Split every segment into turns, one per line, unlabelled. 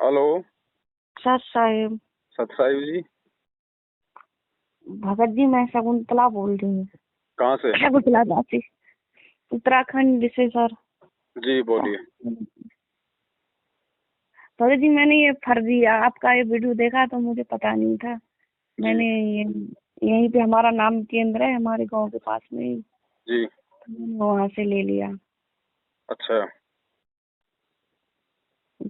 Hello.
सत साहिब।
सत साहिब जी।
भगत जी, मैं शकुंतला बोल रही हूँ।
कहाँ से?
शकुंतला दासी, उत्तराखंड से सर।
जी बोलिए।
भगत जी, मैंने ये फर्जी आपका ये वीडियो देखा तो मुझे पता नहीं था।
जी
मैंने ये यहीं पे हमारा नाम केंद्र है हमारे गांव के पास में ही,
जी।
वहां से ले लिया।
अच्छा।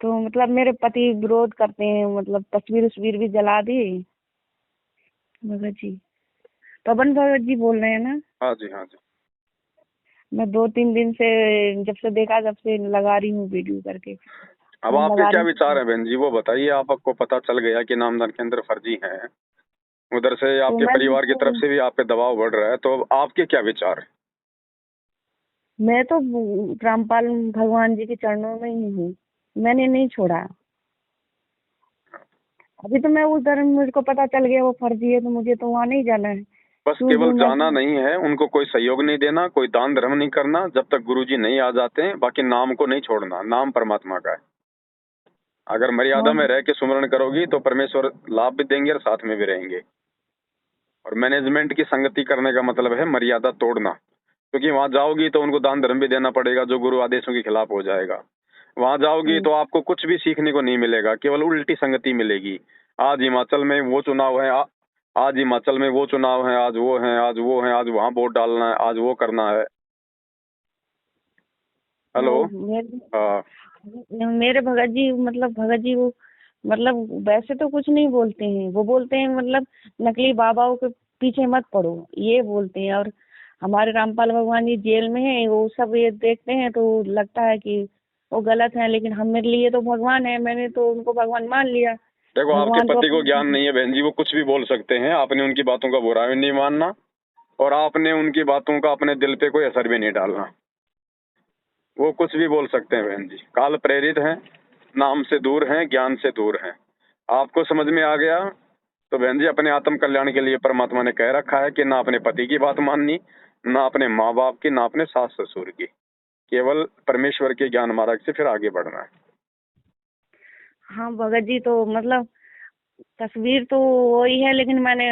तो मतलब मेरे पति विरोध करते हैं, मतलब तस्वीर उस्वीर भी जला दी। भगत जी, पवन भगत जी बोल रहे हैं ना?
हाँ जी हाँ जी।
मैं 2-3 दिन से, जब से देखा जब से लगा रही हूँ वीडियो करके,
अब
फोन
आपके
लगा
क्या
रही
विचार
हूँ।
है बहन जी, वो बताइए। आपको पता चल गया कि नामदान केंद्र फर्जी है, उधर से
तो
आपके परिवार की तरफ से भी आप पे दबाव बढ़ रहा है, तो अब आपके क्या विचार है?
मैं तो रामपाल भगवान जी के चरणों में ही हूँ, मैंने नहीं छोड़ा। अभी तो मैं उधर, मुझको पता चल गया वो फर्जी है तो मुझे तो वहाँ नहीं जाना है।
बस
क्यों
केवल
दूँ मैं?
जाना नहीं है, उनको कोई सहयोग नहीं देना, कोई दान धर्म नहीं करना जब तक गुरुजी नहीं आ जाते हैं। बाकी नाम को नहीं छोड़ना, नाम परमात्मा का है। अगर मर्यादा
हाँ
में रह के सुमरण करोगी तो परमेश्वर लाभ भी देंगे और साथ में भी रहेंगे। और मैनेजमेंट की संगति करने का मतलब है मर्यादा तोड़ना, क्योंकि वहां जाओगी तो उनको दान धर्म भी देना पड़ेगा जो गुरु आदेशों के खिलाफ हो जाएगा। वहां जाओगी
हाँ
तो आपको कुछ भी सीखने को नहीं मिलेगा, केवल उल्टी संगति मिलेगी। आज हिमाचल में वो चुनाव है, आज हिमाचल में वो चुनाव है, आज वो है, आज वो है, आज वहां वोट डालना है, आज वो करना है। हेलो।
वो
हाँ।
मेरे भगत जी, मतलब भगत जी वो, मतलब वैसे तो कुछ नहीं बोलते हैं। वो बोलते हैं मतलब नकली बाबाओं के पीछे मत पड़ो, ये बोलते हैं। और हमारे रामपाल भगवान जी जेल में हैं, वो सब ये देखते हैं तो लगता है कि वो गलत है, लेकिन हम मेरे लिए तो भगवान है, मैंने तो उनको भगवान मान लिया।
देखो, आपके
भगवान को
पति को ज्ञान
अपना।
नहीं है बहन जी, वो कुछ भी बोल सकते हैं, आपने उनकी बातों का बुरा भी नहीं मानना और आपने उनकी बातों का अपने दिल पे कोई असर भी नहीं डालना। वो कुछ भी बोल सकते हैं बहन जी, काल प्रेरित हैं, नाम से दूर हैं, ज्ञान से दूर हैं। आपको समझ में आ गया तो बहन जी, अपने आत्म कल्याण के लिए परमात्मा ने कह रखा है कि ना अपने पति की बात माननी, ना अपने माँ बाप की, ना अपने सास ससुर की, केवल परमेश्वर के ज्ञान मार्ग से फिर आगे बढ़ना है।
हाँ भगत जी, तो मतलब तस्वीर तो वही है, लेकिन मैंने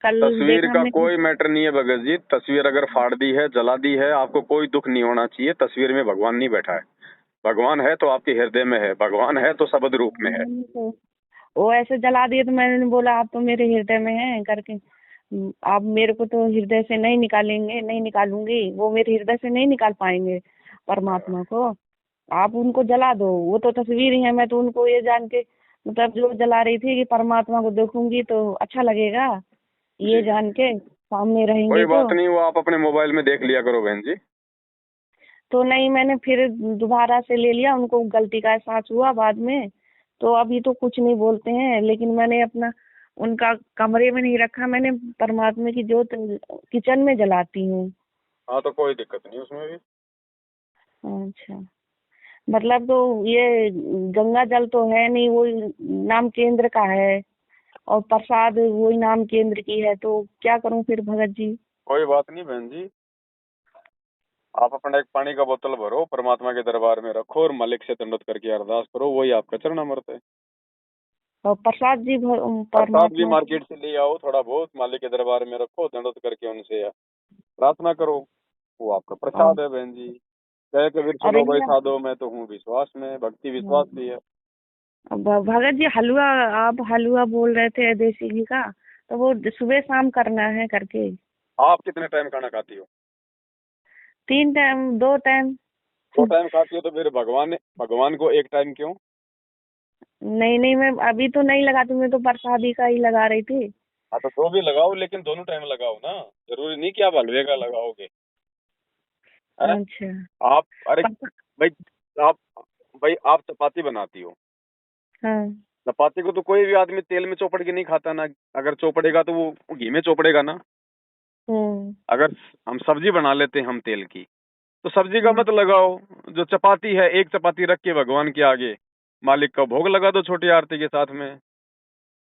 कल
तस्वीर
देखा
का
हमने।
कोई मैटर नहीं है भगत जी। तस्वीर अगर फाड़ दी है, जला दी है, आपको कोई दुख नहीं होना चाहिए। तस्वीर में भगवान नहीं बैठा है। भगवान है तो आपके हृदय में है, भगवान है तो शब्द रूप में है।
मैंने तो वो ऐसे जला दिए तो मैंने बोला आप तो मेरे हृदय में हैं करके। आप मेरे को तो हृदय से नहीं निकालेंगे, नहीं निकालूंगी, वो मेरे हृदय से नहीं निकाल पाएंगे परमात्मा को। आप उनको जला दो, वो तो तस्वीर ही है। मैं तो उनको ये जान के, मतलब जो जला रही थी कि परमात्मा को देखूंगी तो अच्छा लगेगा, ये
जी,
जान के सामने
कोई
रहेंगे
बात
तो।
नहीं, वो आप अपने मोबाइल में देख लिया करो बहन जी।
तो नहीं, मैंने फिर दोबारा से ले लिया, उनको गलती का एहसास हुआ बाद में। तो अभी तो कुछ नहीं बोलते हैं, लेकिन मैंने अपना उनका कमरे में नहीं रखा, मैंने परमात्मा की जोत किचन में जलाती हूँ।
हाँ, तो कोई दिक्कत नहीं उसमें भी।
अच्छा, मतलब तो ये गंगा जल तो है नहीं, वो नाम केंद्र का है, और प्रसाद वही नाम केंद्र की है, तो क्या करूं फिर भगत जी?
कोई बात नहीं बहन जी, आप अपना एक पानी का बोतल भरो, परमात्मा के दरबार में रखो और मालिक से दंडवत करके अरदास करो, वही आपका चरणामृत है।
और प्रसाद जी
प्रसाद भी
परमात्मा की।
मार्केट से ले आओ, थोड़ा बहुत मालिक के दरबार में रखो, दंडवत करके उनसे प्रार्थना करो, वो आपका
और
प्रसाद है बहन जी। जय कबीर
और
सुनो भाई साधो, मैं तो हूँ विश्वास में, भक्ति विश्वास भी है।
भगत जी, हलवा, आप हलवा बोल रहे थे देसी घी का, तो वो सुबह शाम करना है करके।
आप कितने टाइम खाना खाती हो?
3 टाइम, 2 टाइम।
दो टाइम खाती हो तो फिर भगवान को एक टाइम क्यों?
नहीं नहीं, मैं अभी तो नहीं लगाती, मैं तो प्रसादी का ही लगा रही थी।
हाँ, तो दो भी लगाओ, लेकिन दोनों टाइम लगाओ ना। जरूरी नहीं कि आप हलवे का लगाओगे। है?
अच्छा।
आप, अरे
प्रसा-
भाई, आप भाई आप चपाती बनाती हो,
हाँ।
चपाती को तो कोई भी आदमी तेल में चौपड़ के नहीं खाता ना। अगर चौपड़ेगा तो वो घी में चौपड़ेगा ना।
हम्म।
अगर हम सब्जी बना लेते हैं हम तेल की, तो सब्जी का
हम्म।
मत लगाओ। जो चपाती है, एक चपाती रख के भगवान के आगे मालिक का भोग लगा दो छोटी आरती के साथ में।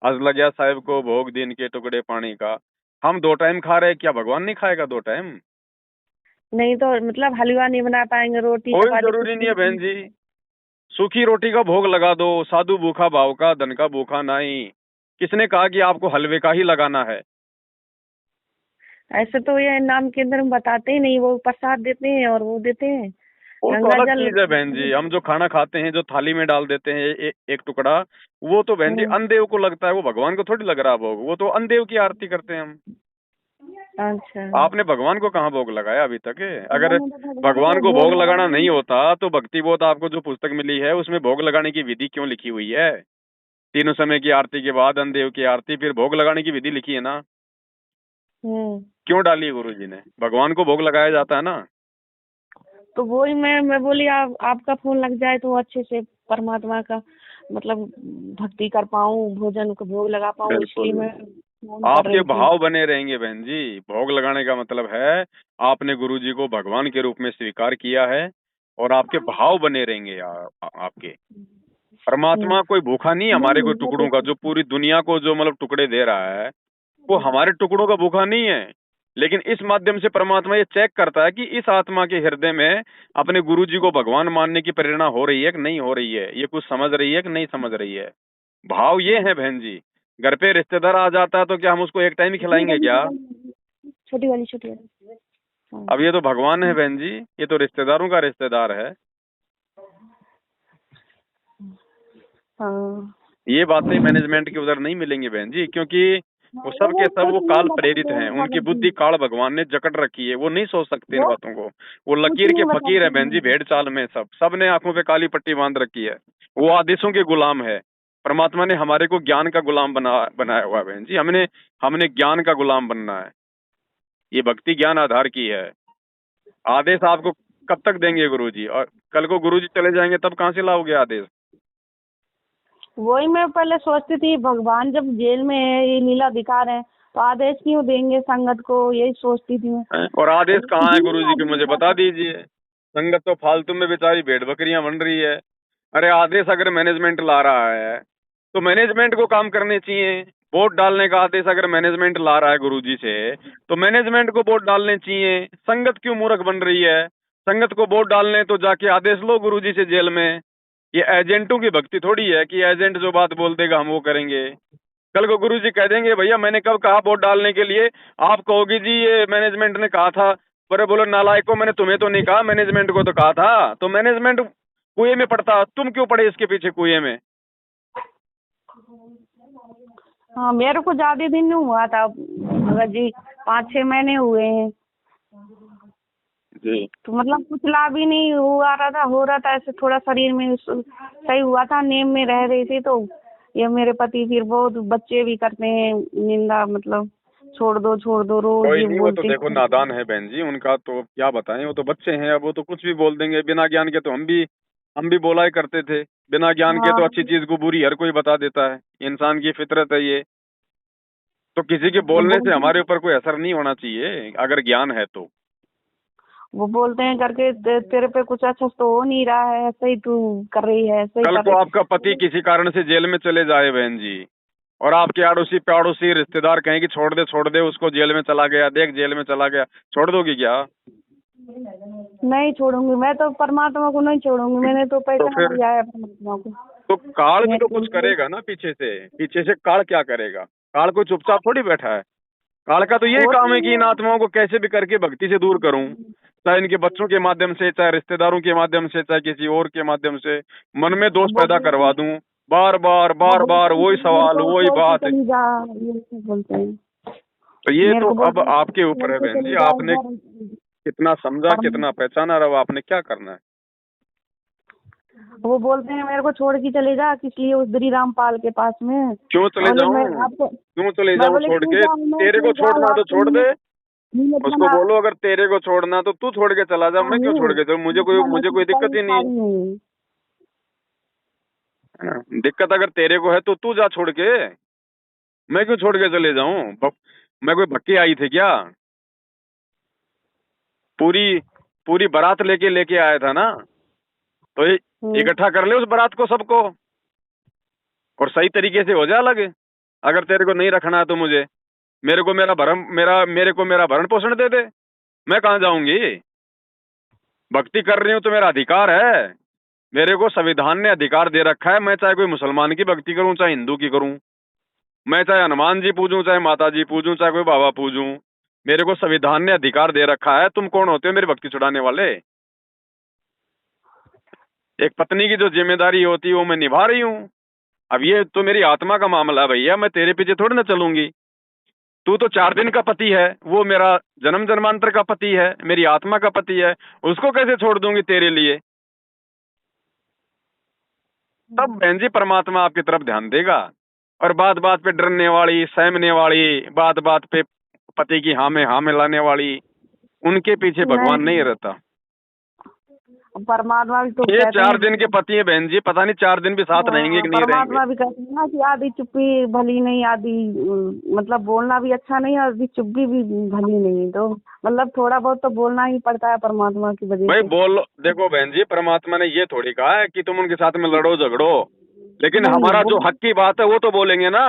आज लग्या साहिब को भोग दिन के टुकड़े पानी का। हम 2 टाइम खा रहे हैं, क्या भगवान नहीं खाएगा 2 टाइम?
नहीं तो मतलब हलवा नहीं बना पाएंगे, रोटी
कोई
चपाती कुछ
जरूरी नहीं है बहन
भी?
जी। सूखी रोटी का भोग लगा दो, साधु भूखा भाव का, धन का भूखा नहीं। किसने कहा कि आपको हलवे का ही लगाना है?
ऐसे तो ये नाम के अंदर बताते ही नहीं, वो प्रसाद देते हैं और वो देते हैं
वो तो
गंगा
अलग
जल।
चीज है बहन जी। हम जो खाना खाते हैं, जो थाली में डाल देते हैं एक टुकड़ा, वो तो बहन जी
हम्म,
अनदेव को लगता है, वो भगवान को थोड़ी लग रहा भोग। वो तो अनदेव की आरती करते हैं हम।
अच्छा।
आपने भगवान को कहाँ भोग लगाया अभी तक? अगर
मैंने तो भगवान
भगवान
को
को
भोग
भोग लगाना
लगाया
नहीं
है।
होता तो भक्ति बोध आपको जो पुस्तक मिली है उसमें भोग लगाने की विधि क्यों लिखी हुई है? तीनों समय की आरती के बाद अनदेव की आरती, फिर भोग लगाने की विधि लिखी है ना?
हम्म।
क्यों डाली है गुरु जी ने? भगवान को भोग लगाया जाता है ना।
तो वही मैं बोली आपका फोन लग जाए तो अच्छे से परमात्मा का मतलब भक्ति कर पाऊँ, भोजन को भोग लगा पाऊँ, इसलिए
बिल्कुल।
मैं फोन कर
आपके
रही थी।
भाव बने रहेंगे बहन जी। भोग लगाने का मतलब है आपने गुरु जी को भगवान के रूप में स्वीकार किया है, और आपके भाव बने रहेंगे आपके।
हम्म।
परमात्मा कोई भूखा नहीं है हमारे
नहीं
कोई
मैं
टुकड़ों का,
तो
जो पूरी दुनिया को जो मतलब टुकड़े दे रहा है, वो हमारे टुकड़ों का भूखा नहीं है। लेकिन इस माध्यम से परमात्मा ये चेक करता है कि इस आत्मा के हृदय में अपने गुरु जी को भगवान मानने की प्रेरणा हो रही है कि नहीं हो रही है, ये कुछ समझ रही है कि नहीं समझ रही है। भाव ये है बहन जी। घर पे रिश्तेदार आ जाता है तो क्या हम उसको एक टाइम ही खिलाएंगे क्या?
छोटी वाली। हाँ।
अब ये तो भगवान है बहन जी, ये तो रिश्तेदारों का रिश्तेदार है।
हाँ।
ये बातें मैनेजमेंट के उधर नहीं मिलेंगी बहन जी, क्योंकि वो सब के
वो
सब
कुछ
वो
नहीं
काल प्रेरित
बताते
हैं।
हैं
उनकी
भगत
बुद्धि
जी।
काल भगवान ने जकड़ रखी है, वो नहीं सोच सकते इन
वो
बातों को। वो
कुछ
लकीर के
नहीं
फकीर है
बताते
बहन जी,
हैं।
भेड़ चाल में। सब ने आंखों पे काली पट्टी बांध रखी है। वो आदेशों के गुलाम है। परमात्मा ने हमारे को ज्ञान का गुलाम बनाया हुआ है बहन जी। हमने हमने ज्ञान का गुलाम बनना है। ये भक्ति ज्ञान आधार की है। आदेश आपको कब तक देंगे गुरु जी? और कल को गुरु जी चले जाएंगे तब कहाँ से लाओगे आदेश?
वही मैं पहले सोचती थी भगवान जब जेल में है, ये लीलाधिकार है, तो आदेश क्यों देंगे संगत को, यही सोचती थी मैं।
और आदेश कहाँ है
दिन
गुरु जी
रात
के,
दिन
मुझे
रात।
बता दीजिए। संगत तो फालतू में बेचारी भेड़ बकरियां बन रही है। अरे आदेश अगर मैनेजमेंट ला रहा है तो मैनेजमेंट को काम करने चाहिए। वोट डालने का आदेश अगर मैनेजमेंट ला रहा है गुरु जी से, तो मैनेजमेंट को वोट डालने चाहिए। संगत क्यों मूर्ख बन रही है? संगत को वोट डालने तो जाके आदेश लो गुरु जी से जेल में। ये एजेंटों की भक्ति थोड़ी है कि एजेंट जो बात बोल देगा हम वो करेंगे। कल को गुरु जी कह देंगे भैया मैंने कब कहा वोट डालने के लिए? आप कहोगे जी ये मैनेजमेंट ने कहा था। पर बोलो नालायकों, मैंने तुम्हें तो नहीं कहा, मैनेजमेंट को तो कहा था। तो मैनेजमेंट कुएं में पड़ता, तुम क्यों पड़े इसके पीछे कुएं में?
हाँ, मेरे को ज्यादा दिन नहीं हुआ था भगत जी, 5-6 महीने हुए हैं।
जी।
तो मतलब कुछ लाभ ही नहीं हो रहा था ऐसे, थोड़ा शरीर में सही हुआ था, नेम में रह रही थी। तो ये मेरे पति फिर बहुत बच्चे भी करते हैं निंदा, मतलब छोड़ दो रोज
कोई
ये
नहीं, वो तो
बोलते
देखो
हैं।
नादान है बहन जी, उनका तो क्या बताएं। वो तो बच्चे हैं, अब वो तो कुछ भी बोल देंगे बिना ज्ञान के। तो हम भी बोला ही करते थे। बिना ज्ञान के
हाँ।
तो अच्छी चीज को बुरी हर कोई बता देता है। इंसान की फितरत है ये। तो किसी के
वो
बोलने से
बोलते
हमारे ऊपर कोई असर नहीं होना चाहिए अगर ज्ञान है तो।
वो बोलते हैं करके तेरे पे कुछ अच्छा तो हो नहीं रहा है, ऐसे ही तू कर रही है, ऐसे ही
कल
कर
को
रही।
आपका पति किसी कारण से जेल में चले जाए बहन जी, और आपके अड़ोसी पड़ोसी रिश्तेदार कहें कि छोड़ दे उसको, जेल में चला गया, देख जेल में चला गया, छोड़ दोगी क्या?
नहीं छोड़ूंगी, मैं तो परमात्मा को नहीं छोड़ूंगी, मैंने तो
तो
पहचान
फिर
लिया है परमात्मा को।
तो काल भी तो कुछ
मैं
करेगा ना पीछे से काल क्या करेगा? काल कोई चुपचाप थोड़ी बैठा है। काल का तो यही
वो
काम है कि इन
तो
आत्माओं को कैसे भी करके भक्ति से दूर करूं। चाहे इनके बच्चों के माध्यम से, चाहे रिश्तेदारों के माध्यम से, चाहे किसी और के माध्यम से मन में दोष
वो
पैदा करवा दूं। बार
वो
बार
बोलते हैं
वही
कि मेरे
सवाल
को
वही
छोड़ के
बात।
चली जा, ये सब बोलते हैं।
तो ये
मेरे
तो
को
अब
बोलते हैं
आपके
छोड़
ऊपर है
के
बहन जी।
चली जा
आपने
इधर।
कितना समझा,
पर
कितना पहचाना, रहा आपने क्या करना है।
वो बोलते हैं मेरे को छोड़ के चले जा, किस लिए उस श्री रामपाल के पास में।
क्यों चले
बोले मैं
जाऊं?
आपको,
क्यों चले
मैं
जाऊं
बोले
छोड़
क्यों
के?
जाऊँ, मैं
तेरे को
क्यों
छोड़ना
जाऊँ
है तो
आपको
छोड़ दे।
नीमत
उसको
बना
बोलो अगर तेरे को छोड़ना तो तू छोड़ के चला जा, मैं क्यों छोड़
हूँ।
के चलूं?
मैं
मुझे कोई दिक्कत
कई
ही नहीं है।
सारी हूँ।
है ना? दिक्कत अगर तेरे को है तो तू जा छोड़ के। मैं क्यों छोड़ के चले जाऊं? मैं कोई भक्की आई थी क्या? पूरी पूरी बारात लेके आया था ना। तो
हम्म।
इकट्ठा कर ले उस बारात को, सबको, और सही तरीके से हो जा अलग। अगर तेरे को नहीं रखना है तो मेरे को मेरा भरण पोषण दे दे। मैं कहाँ जाऊंगी? भक्ति कर रही हूँ तो मेरा अधिकार है। मेरे को संविधान ने अधिकार दे रखा है, मैं चाहे कोई मुसलमान की भक्ति करूं, चाहे हिंदू की करूं, मैं चाहे हनुमान जी पूजूं, चाहे माता जी पूजूं, चाहे कोई बाबा पूजूं, मेरे को संविधान ने अधिकार दे रखा है। तुम कौन होते हो मेरी भक्ति छुड़ाने वाले? एक पत्नी की जो जिम्मेदारी होती है वो मैं निभा रही हूँ। अब ये तो मेरी आत्मा का मामला है भैया, मैं तेरे पीछे थोड़ी ना चलूंगी। तू तो 4 दिन का पति है, वो मेरा जन्म जन्मांतर का पति है, मेरी आत्मा का पति है, उसको कैसे छोड़ दूंगी तेरे लिए? तब बहन जी परमात्मा आपकी तरफ ध्यान देगा। और बात बात पे डरने वाली, सहमने वाली, बात बात पे पति की हाँ में हाँ मिलाने वाली, उनके पीछे भगवान नहीं रहता।
परमात्मा भी तो
ये
कहते
4
हैं,
दिन के पति है बहन जी, पता नहीं 4 दिन भी साथ रहेंगे कि नहीं रहेंगे।
परमात्मा भी कहते हैं ना कि आधी चुप्पी भली नहीं, आधी मतलब बोलना भी अच्छा नहीं, आधी चुप्पी भी भली नहीं। तो मतलब थोड़ा बहुत तो बोलना ही पड़ता है परमात्मा की वजह
भाई
से।
बोल, देखो बहन जी, परमात्मा ने ये थोड़ी कहा है कि तुम उनके साथ में लड़ो झगड़ो, लेकिन
नहीं,
हमारा जो
वो
हक की बात है वो तो बोलेंगे ना।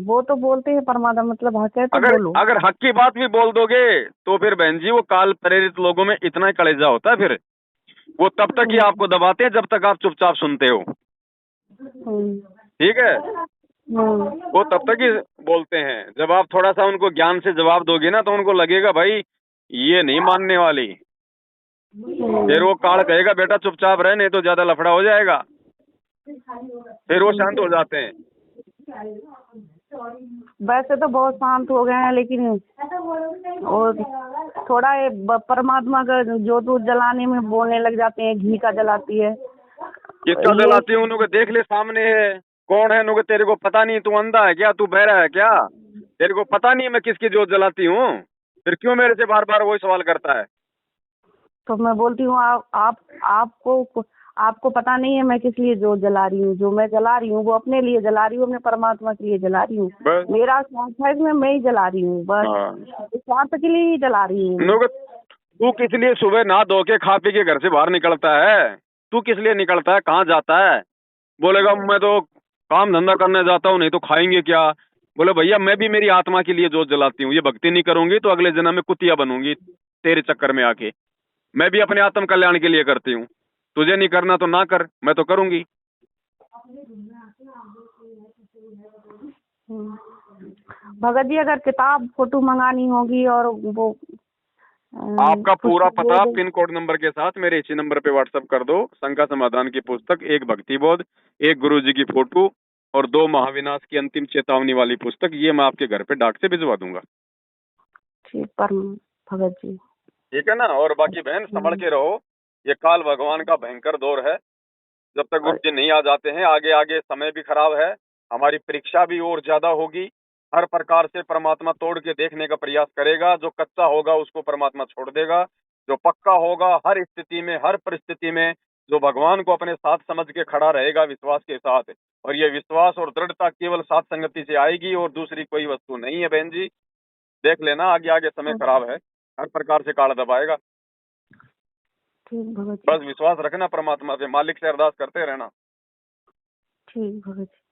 वो तो बोलते हैं परमात्मा, मतलब हक है तो
अगर
बोलो।
अगर हक की बात भी बोल दोगे तो फिर बहन जी वो काल प्रेरित लोगों में इतना ही कलेजा होता है, फिर वो तब तक ही आपको दबाते हैं जब तक आप चुपचाप सुनते हो।
हम्म,
ठीक है, वो तब तक ही बोलते हैं। जब आप थोड़ा सा उनको ज्ञान से जवाब दोगे ना तो उनको लगेगा भाई ये नहीं मानने वाली, फिर वो काल कहेगा बेटा चुपचाप रहे नहीं तो ज्यादा लफड़ा हो जाएगा, फिर वो शांत हो जाते हैं।
वैसे तो बहुत शांत हो गए हैं, लेकिन और थोड़ा ये परमात्मा का जोत जलाने में बोलने लग जाते हैं, घी का जलाती है।
किसका
ये
जलाती हूँ? उनको देख ले सामने है कौन है, उनको तेरे को पता नहीं? तू अंधा है क्या? तू बहरा है क्या? तेरे को पता नहीं मैं किसकी जोत जलाती हूँ? फिर क्यों मेरे से बार बार वही सवाल करता है?
तो मैं बोलती हूँ आपको पता नहीं है मैं किस लिए जोत जला रही हूँ। जो मैं जला रही हूँ वो अपने लिए जला रही हूँ, अपने परमात्मा के लिए जला रही हूँ।
बस।
मेरा स्वार्थ है इसमें, मैं ही जला रही हूँ, बस
हाँ।
स्वार्थ के लिए ही जला रही हूँ।
उनको तू किस लिए सुबह नहा धो के खा पी के घर से बाहर निकलता है? तू किस लिए निकलता है? कहाँ जाता है? बोलेगा मैं तो काम धंधा करने जाता हूँ, नहीं तो खाएंगे क्या? बोले भैया मैं भी मेरी आत्मा के लिए जोत जलाती हूँ, ये भक्ति नहीं करूंगी तो अगले जन्म में कुतिया बनूंगी तेरे चक्कर में आके। मैं भी अपने आत्म कल्याण के लिए करती हूँ, तुझे नहीं करना तो ना कर, मैं तो करूंगी।
भगत जी अगर किताब फोटो मंगानी होगी और वो
आपका पूरा
पुस्तक
पता
बोर्ड,
पिन कोड नंबर के साथ मेरे इसी नंबर पे व्हाट्सएप कर दो। शंका समाधान की पुस्तक, एक भक्ति बोध, एक गुरु जी की फोटो और 2 महाविनाश की अंतिम चेतावनी वाली पुस्तक, ये मैं आपके घर पे डाक से भिजवा दूंगा।
ठीक पर भगत जी।
ठीक है ना? और बाकी बहन संभल के रहो, ये काल भगवान का भयंकर दौर है। जब तक गुरु जी नहीं आ जाते हैं, आगे आगे समय भी खराब है, हमारी परीक्षा भी और ज्यादा होगी। हर प्रकार से परमात्मा तोड़ के देखने का प्रयास करेगा। जो कच्चा होगा उसको परमात्मा छोड़ देगा, जो पक्का होगा हर स्थिति में हर परिस्थिति में, जो भगवान को अपने साथ समझ के खड़ा रहेगा विश्वास के साथ। और ये विश्वास और दृढ़ता केवल साथ संगति से आएगी और दूसरी कोई वस्तु नहीं है बहन जी। देख लेना आगे आगे समय खराब है, हर प्रकार से काल दबाएगा।
ठीक भगत जी।
बस विश्वास रखना परमात्मा से, मालिक से अरदास करते रहना।
ठीक भगत जी।